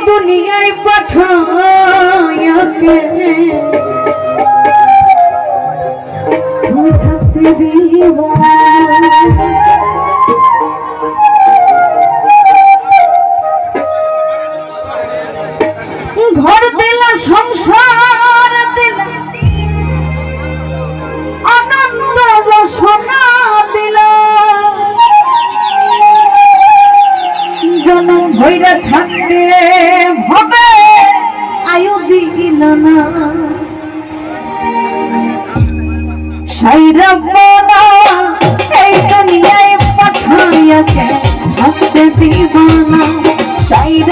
দুনিয়ায় পাঠায়াকে থাকতে দিব ঘর দিলা সংসার দিলা আনন্দ রসনা দিলা জনম ভৈরা থাকতে হবে আয়ু দিল না সাইরা বলা এই দুনিয়ায় পাঠাইয়াকে থাকতে দিব না সাইরা